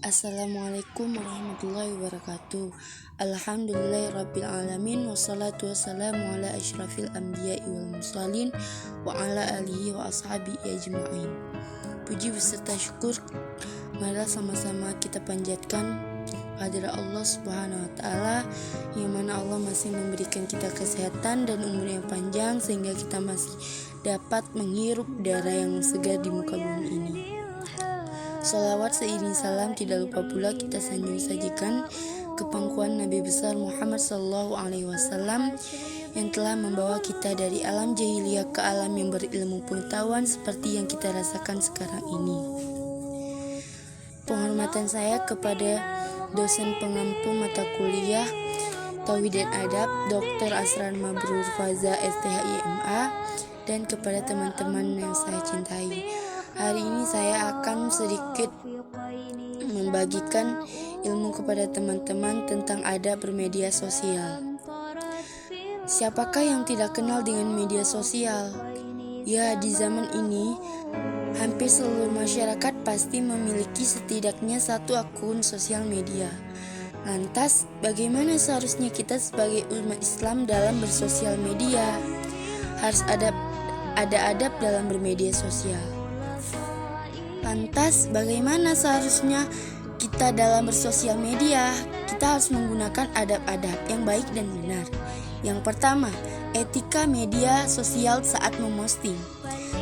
Assalamualaikum warahmatullahi wabarakatuh. Alhamdulillahirrabbilalamin. Wassalatu wassalamu ala asyrafil anbiya'i wal mursalin wa ala alihi wa ashabihi ajma'in. Puji beserta syukur marilah sama-sama kita panjatkan kehadirat Allah Subhanahu wa taala, yang mana Allah masih memberikan kita kesehatan dan umur yang panjang sehingga kita masih dapat menghirup udara yang segar di muka bumi ini. Salawat seiring salam tidak lupa pula kita sanjung sajikan ke pangkuan Nabi besar Muhammad SAW yang telah membawa kita dari alam jahiliyah ke alam yang berilmu pengetahuan seperti yang kita rasakan sekarang ini. Penghormatan saya kepada dosen pengampu mata kuliah Tauhid dan Adab Dr. Asran Mabrur Faza STHIMA dan kepada teman-teman yang saya cintai. Hari ini saya akan sedikit membagikan ilmu kepada teman-teman tentang adab bermedia sosial. Siapakah yang tidak kenal dengan media sosial? Ya, di zaman ini hampir seluruh masyarakat pasti memiliki setidaknya satu akun sosial media. Lantas, bagaimana seharusnya kita sebagai umat Islam dalam bersosial media? Harus ada adab dalam bermedia sosial. Lantas, bagaimana seharusnya kita dalam bersosial media? Kita harus menggunakan adab-adab yang baik dan benar. Yang pertama, etika media sosial saat memposting.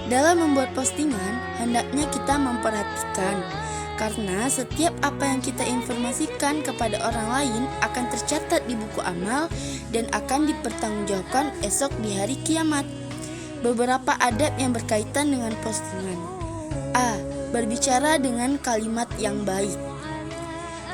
Dalam membuat postingan, hendaknya kita memperhatikan, karena setiap apa yang kita informasikan kepada orang lain akan tercatat di buku amal dan akan dipertanggungjawabkan esok di hari kiamat. Beberapa adab yang berkaitan dengan postingan. A. Berbicara dengan kalimat yang baik.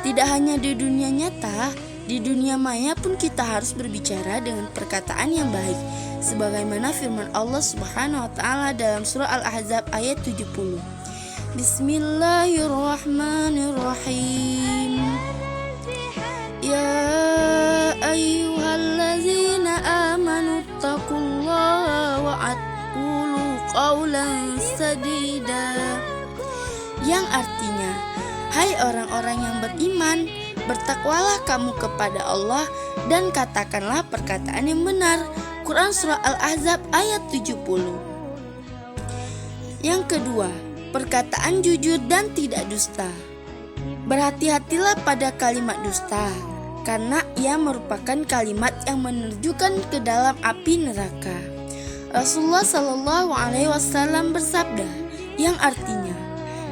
Tidak hanya di dunia nyata, di dunia maya pun kita harus berbicara dengan perkataan yang baik, sebagaimana firman Allah Subhanahu wa taala dalam surah Al-Ahzab ayat 70. Bismillahirrahmanirrahim. Ya ayyuhallazina amanu taqullaha wa aqulu qawlan sadida. Yang artinya, hai orang-orang yang beriman, bertakwalah kamu kepada Allah dan katakanlah perkataan yang benar. Quran surah Al-Ahzab ayat 70. Yang kedua, perkataan jujur dan tidak dusta. Berhati-hatilah pada kalimat dusta, karena ia merupakan kalimat yang menerjukan ke dalam api neraka. Rasulullah SAW bersabda, yang artinya,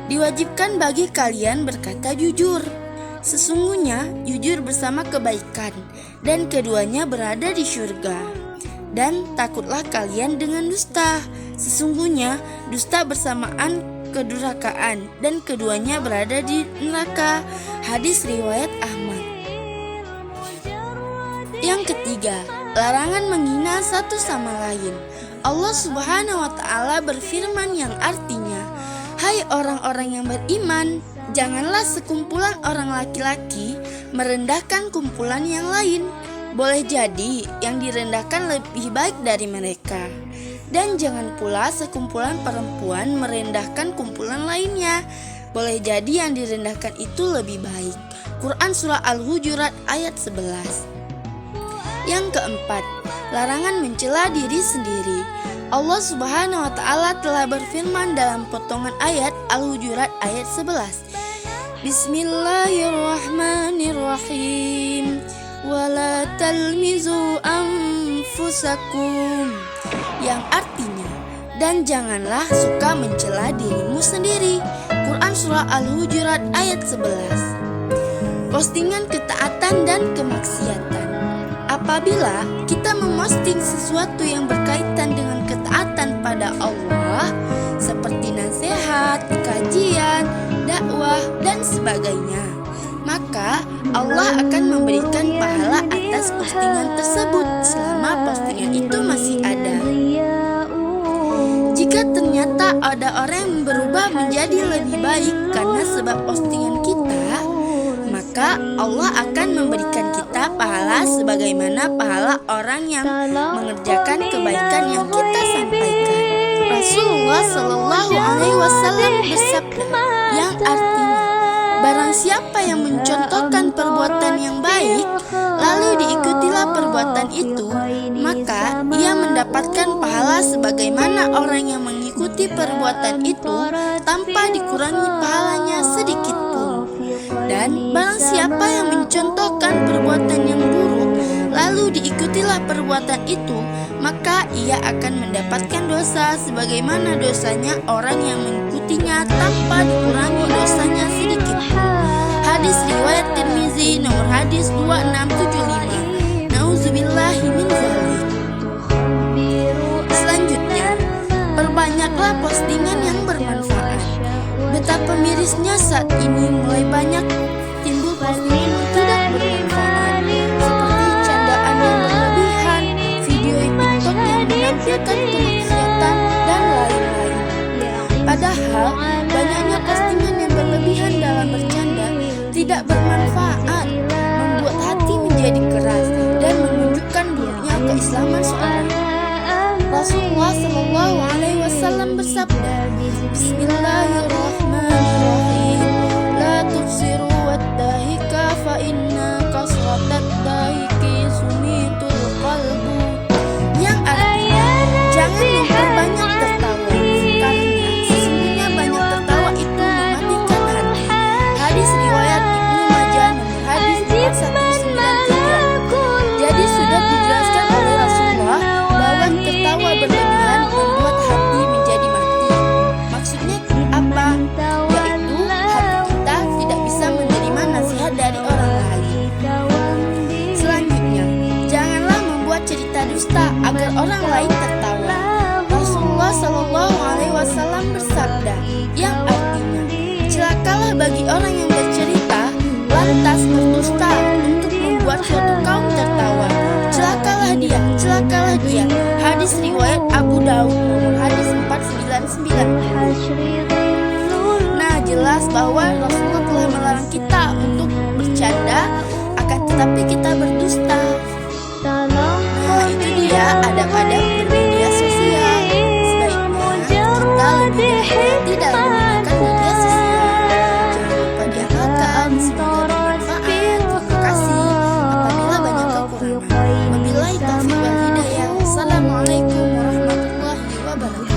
diwajibkan bagi kalian berkata jujur. Sesungguhnya jujur bersama kebaikan, dan keduanya berada di syurga. Dan takutlah kalian dengan dusta. Sesungguhnya dusta bersamaan kedurhakaan, dan keduanya berada di neraka. Hadis riwayat Ahmad. Yang ketiga, larangan menghina satu sama lain. Allah Subhanahu wa taala berfirman yang artinya, hai orang-orang yang beriman, janganlah sekumpulan orang laki-laki merendahkan kumpulan yang lain. Boleh jadi yang direndahkan lebih baik dari mereka. Dan jangan pula sekumpulan perempuan merendahkan kumpulan lainnya. Boleh jadi yang direndahkan itu lebih baik. Quran surah Al-Hujurat ayat 11. Yang keempat, larangan mencela diri sendiri. Allah Subhanahu wa taala telah berfirman dalam potongan ayat Al-Hujurat ayat 11. Bismillahirrahmanirrahim. Wala talmizu anfusakum. Yang artinya, dan janganlah suka mencela dirimu sendiri. Quran surah Al-Hujurat ayat 11. Postingan ketaatan dan kemaksiatan. Apabila kita memposting sesuatu yang berkaitan dengan ketaatan pada Allah, seperti nasihat, kajian, dakwah, dan sebagainya, maka Allah akan memberikan pahala atas postingan tersebut selama postingan itu masih ada. Jika ternyata ada orang yang berubah menjadi lebih baik karena sebab postingan kita, maka Allah akan memberikan kita pahala sebagaimana pahala orang yang mengerjakan kebaikan yang kita sampaikan. Rasulullah SAW bersabda, yang artinya, Barang siapa yang mencontohkan perbuatan yang baik, lalu diikutilah perbuatan itu, maka ia mendapatkan pahala sebagaimana orang yang mengikuti perbuatan itu tanpa dikurangi pahalanya sedikit pun. Dan barang siapa yang mencontohkan perbuatan yang buruk, lalu diikutilah perbuatan itu, maka ia akan mendapatkan dosa sebagaimana dosanya orang yang mengikutinya tanpa dikurangi dosanya sedikit pun. Hadis riwayat Tirmizi nomor hadis 2675. Nauzubillahi min dzalik. Selanjutnya, perbanyaklah postingan yang bermanfaat. Betapa mirisnya saat ini mulai banyak timbul postingan yang tidak bermanfaat, seperti candaan yang berlebihan, video TikTok yang menampilkan kemaksiatan, dan lain-lain. Padahal, banyaknya postingan yang berlebihan dalam bercanda tidak bermanfaat, membuat hati menjadi keras, dan menunjukkan buruknya keislaman seorang. Rasulullah Shallallahu Alaihi Wasallam bersabda, Bismillahirrahmanirrahim. La tuksiru waddahika fa inna kasratat dahiki sumitul qalbu. Yang artinya, jangan memperbanyak tertawa, karena sesungguhnya banyak tertawa itu mematikan hati. Hadis riwayat Ibnu Majah nomor hadis 4193. Jadi sudah dijelaskan oleh Rasulullah bahwa tertawa berlebihan membuat hati menjadi mati. Maksudnya apa? Yaitu hati kita tidak bisa menerima nasihat dari orang lain. Selanjutnya, janganlah membuat cerita dusta agar orang lain tertawa. Rasulullah Shallallahu Alaihi Wasallam bersabda, yang artinya, celakalah bagi orang yang bercerita lantas berdusta untuk membuat suatu kaum tertawa. Celakalah dia. Hadis riwayat Abu Daud nomor hadis 499. Nah, jelas bahwa Rasulullah telah melarang kita untuk bercanda, akan tetapi kita berdusta. Nah, itu dia adab-adab bermedia sosial. Sebaiknya kita lebih hati-hati dalam menggunakan media sosial. Jangan lupa diamalkan. Semoga bermanfaat. Terima kasih. Apabila banyak kekurangan, wabillahi taufiq wal hidayah. Wassalamualaikum warahmatullahi wabarakatuh.